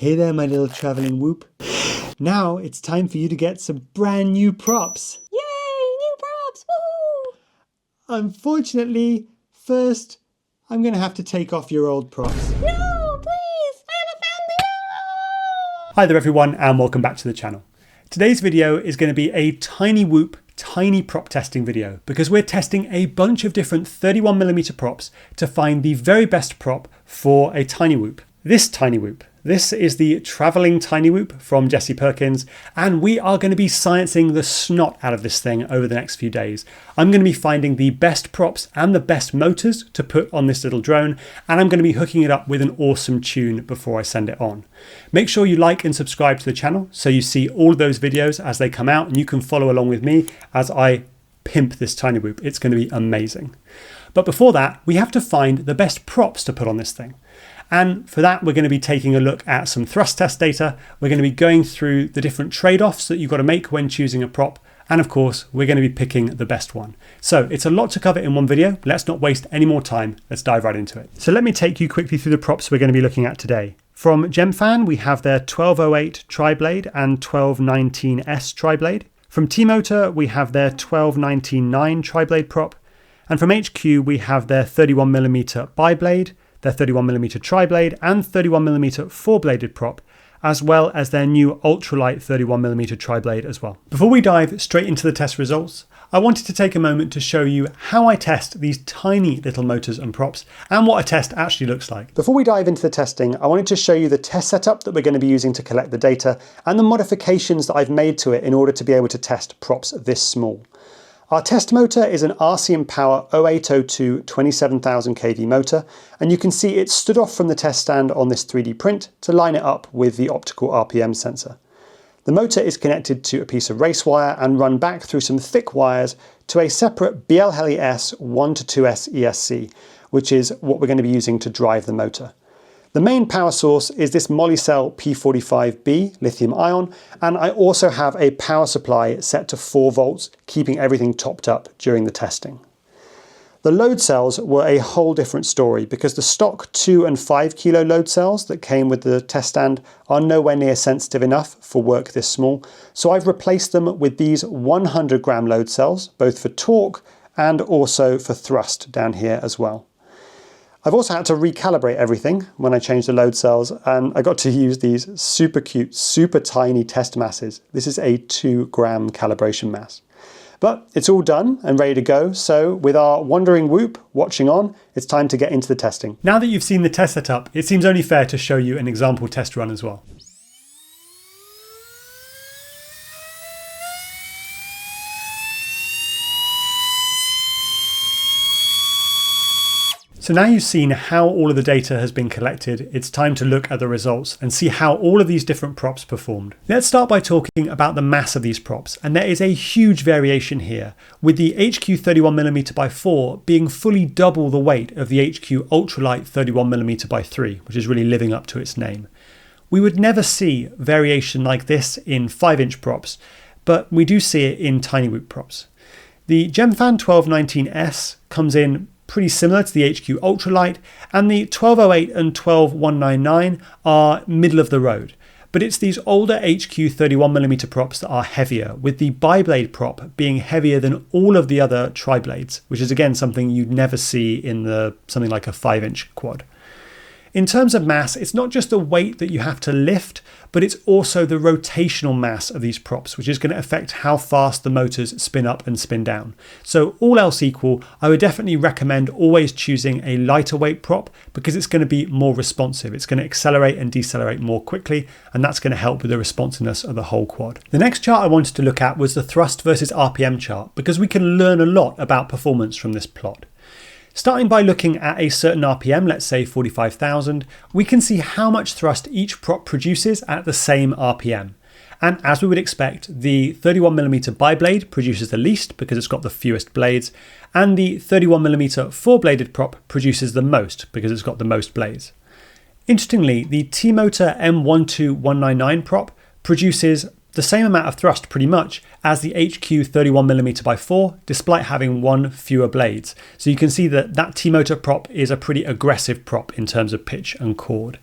Hey there, my little traveling whoop. Now it's time for you to get some brand new props. Yay, new props, woohoo! Unfortunately, first, I'm gonna have to take off your old props. No, please, Anna family, no! Hi there everyone, and welcome back to the channel. Today's video is going to be a TinyWhoop tiny prop testing video because we're testing a bunch of different 31mm props to find the very best prop for a TinyWhoop. This TinyWhoop. This is the traveling TinyWhoop from Jesse Perkins, and we are going to be sciencing the snot out of this thing over the next few days. I'm going to be finding the best props and the best motors to put on this little drone, and I'm going to be hooking it up with an awesome tune before I send it on. Make sure you like and subscribe to the channel so you see all of those videos as they come out, and you can follow along with me as I pimp this TinyWhoop. It's going to be amazing. But before that, we have to find the best props to put on this thing. And for that, we're going to be taking a look at some thrust test data. We're going to be going through the different trade-offs that you've got to make when choosing a prop. And of course, we're going to be picking the best one. So it's a lot to cover in one video. Let's not waste any more time. Let's dive right into it. So let me take you quickly through the props we're going to be looking at today. From Gemfan, we have their 1208 tri-blade and 1219S tri-blade. From T-Motor, we have their 1219-9 tri-blade prop. And from HQ, we have their 31mm bi-blade, their 31mm tri-blade and 31mm four-bladed prop, as well as their new ultralight 31mm tri-blade as well. Before we dive straight into the test results, I wanted to take a moment to show you how I test these tiny little motors and props and what a test actually looks like. Before we dive into the testing, I wanted to show you the test setup that we're going to be using to collect the data and the modifications that I've made to it in order to be able to test props this small. Our test motor is an RCM Power 0802 27,000 kV motor, and you can see it stood off from the test stand on this 3D print to line it up with the optical RPM sensor. The motor is connected to a piece of race wire and run back through some thick wires to a separate BL Heli S 1 to 2S ESC, which is what we're going to be using to drive the motor. The main power source is this Molicel P45B lithium ion, and I also have a power supply set to 4 volts, keeping everything topped up during the testing. The load cells were a whole different story because the stock 2 and 5 kilo load cells that came with the test stand are nowhere near sensitive enough for work this small, so I've replaced them with these 100 gram load cells, both for torque and also for thrust down here as well. I've also had to recalibrate everything when I changed the load cells, and I got to use these super cute, super tiny test masses. This is a 2 gram calibration mass. But it's all done and ready to go, so with our wandering whoop watching on, it's time to get into the testing. Now that you've seen the test setup, it seems only fair to show you an example test run as well. So now you've seen how all of the data has been collected, it's time to look at the results and see how all of these different props performed. Let's start by talking about the mass of these props, and there is a huge variation here, with the HQ 31mm x 4 being fully double the weight of the HQ ultralight 31mm x 3, which is really living up to its name. We would never see variation like this in 5-inch props, but we do see it in TinyWhoop props. The Gemfan 1219S comes in pretty similar to the HQ Ultralight, and the 1208 and 12199 are middle of the road. But it's these older HQ 31mm props that are heavier, with the bi-blade prop being heavier than all of the other tri-blades, which is again something you'd never see in something like a 5-inch quad. In terms of mass, it's not just the weight that you have to lift, but it's also the rotational mass of these props, which is going to affect how fast the motors spin up and spin down. So all else equal, I would definitely recommend always choosing a lighter weight prop because it's going to be more responsive. It's going to accelerate and decelerate more quickly, and that's going to help with the responsiveness of the whole quad. The next chart I wanted to look at was the thrust versus RPM chart because we can learn a lot about performance from this plot. Starting by looking at a certain RPM, let's say 45,000, we can see how much thrust each prop produces at the same RPM. And as we would expect, the 31mm bi-blade produces the least because it's got the fewest blades, and the 31mm four-bladed prop produces the most because it's got the most blades. Interestingly, the T-Motor M12199 prop produces the same amount of thrust pretty much as the HQ 31mm x 4, despite having one fewer blades. So you can see that that T-Motor prop is a pretty aggressive prop in terms of pitch and chord.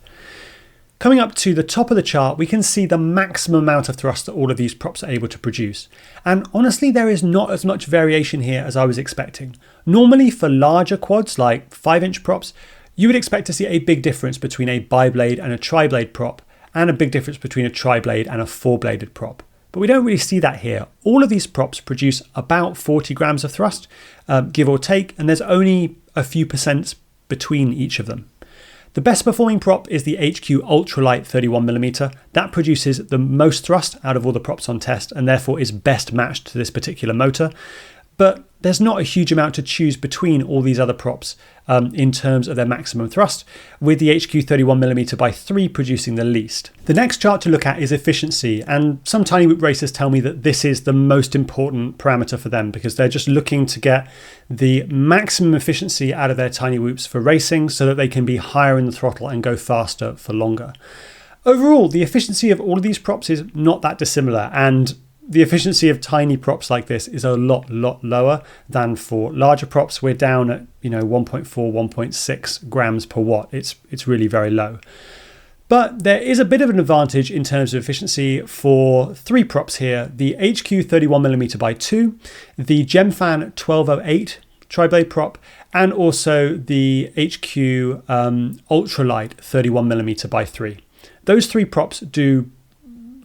Coming up to the top of the chart, we can see the maximum amount of thrust that all of these props are able to produce. And honestly, there is not as much variation here as I was expecting. Normally for larger quads like 5-inch props, you would expect to see a big difference between a bi-blade and a tri-blade prop, and a big difference between a tri-blade and a 4-bladed prop. But we don't really see that here. All of these props produce about 40 grams of thrust, give or take, and there's only a few percent between each of them. The best performing prop is the HQ Ultralight 31mm. That produces the most thrust out of all the props on test and therefore is best matched to this particular motor. But there's not a huge amount to choose between all these other props in terms of their maximum thrust, with the HQ 31mm by 3 producing the least. The next chart to look at is efficiency, and some TinyWhoop racers tell me that this is the most important parameter for them because they're just looking to get the maximum efficiency out of their TinyWhoops for racing so that they can be higher in the throttle and go faster for longer. Overall, the efficiency of all of these props is not that dissimilar, and the efficiency of tiny props like this is a lot lower than for larger props. We're down at 1.4, 1.6 grams per watt. It's really very low. But there is a bit of an advantage in terms of efficiency for 3 props here: the HQ 31mm by 2, the Gemfan 1208 tri-blade prop, and also the HQ Ultralight 31mm by 3. Those 3 props do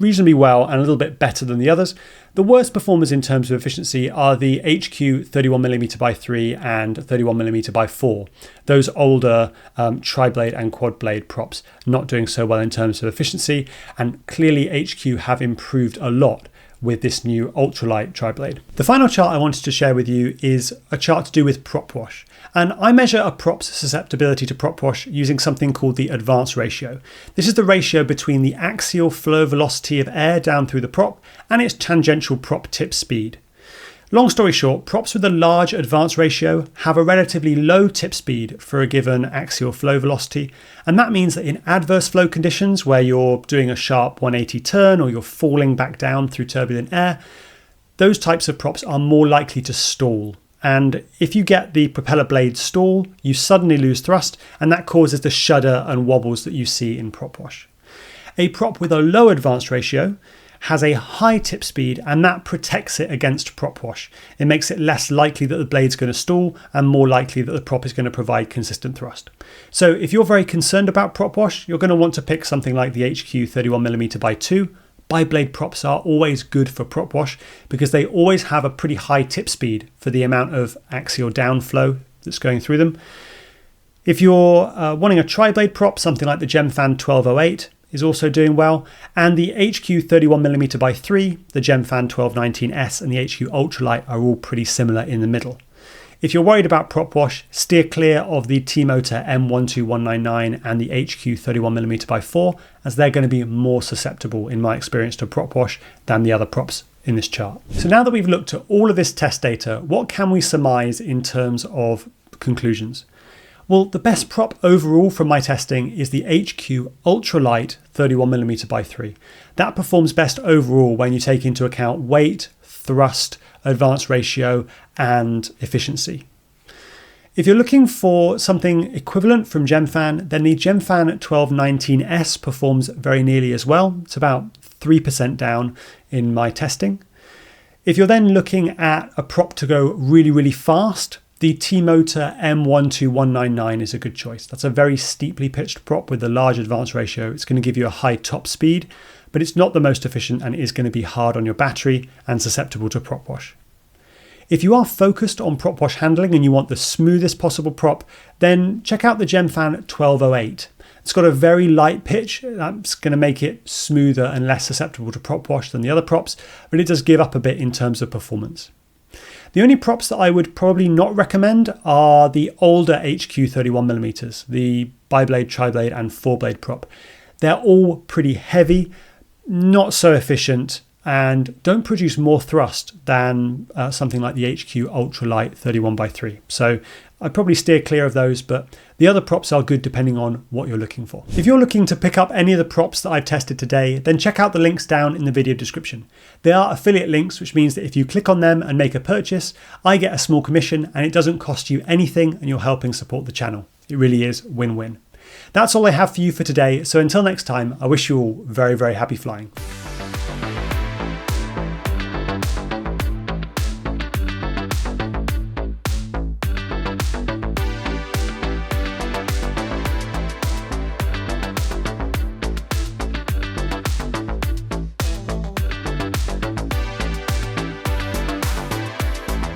reasonably well and a little bit better than the others. The worst performers in terms of efficiency are the HQ 31mm by 3 and 31mm by 4. Those older tri-blade and quad blade props not doing so well in terms of efficiency, and clearly HQ have improved a lot with this new ultralight tri-blade. The final chart I wanted to share with you is a chart to do with Propwash. And I measure a prop's susceptibility to Propwash using something called the advance ratio. This is the ratio between the axial flow velocity of air down through the prop and its tangential prop tip speed. Long story short, props with a large advance ratio have a relatively low tip speed for a given axial flow velocity, and that means that in adverse flow conditions where you're doing a sharp 180 turn or you're falling back down through turbulent air, those types of props are more likely to stall. And if you get the propeller blade stall, you suddenly lose thrust, and that causes the shudder and wobbles that you see in Propwash. A prop with a low advance ratio has a high tip speed, and that protects it against Propwash. It makes it less likely that the blade's going to stall and more likely that the prop is going to provide consistent thrust. So if you're very concerned about Propwash, you're going to want to pick something like the HQ 31mm by 2. Bi-blade props are always good for Propwash because they always have a pretty high tip speed for the amount of axial downflow that's going through them. If you're wanting a tri-blade prop, something like the Gemfan 1208 is also doing well, and the HQ 31mm by 3, the Gemfan 1219S and the HQ Ultralight are all pretty similar in the middle. If you're worried about Propwash, steer clear of the T-Motor M12199 and the HQ 31mm by 4, as they're going to be more susceptible in my experience to Propwash than the other props in this chart. So now that we've looked at all of this test data, what can we surmise in terms of conclusions? Well, the best prop overall from my testing is the HQ Ultralight 31mm by 3. That performs best overall when you take into account weight, thrust, advance ratio, and efficiency. If you're looking for something equivalent from Gemfan, then the Gemfan 1219S performs very nearly as well. It's about 3% down in my testing. If you're then looking at a prop to go really fast, the T-Motor M12199 is a good choice. That's a very steeply pitched prop with a large advance ratio. It's going to give you a high top speed, but it's not the most efficient and is going to be hard on your battery and susceptible to Propwash. If you are focused on Propwash handling and you want the smoothest possible prop, then check out the Gemfan 1208. It's got a very light pitch. That's going to make it smoother and less susceptible to Propwash than the other props, but it does give up a bit in terms of performance. The only props that I would probably not recommend are the older HQ 31mm, the bi-blade, tri-blade and 4-blade prop. They're all pretty heavy, not so efficient, and don't produce more thrust than something like the HQ Ultralight 31 by 3. So I'd probably steer clear of those, but the other props are good depending on what you're looking for. If you're looking to pick up any of the props that I've tested today, then check out the links down in the video description. They are affiliate links, which means that if you click on them and make a purchase, I get a small commission and it doesn't cost you anything and you're helping support the channel. It really is win-win. That's all I have for you for today. So until next time, I wish you all very, very happy flying.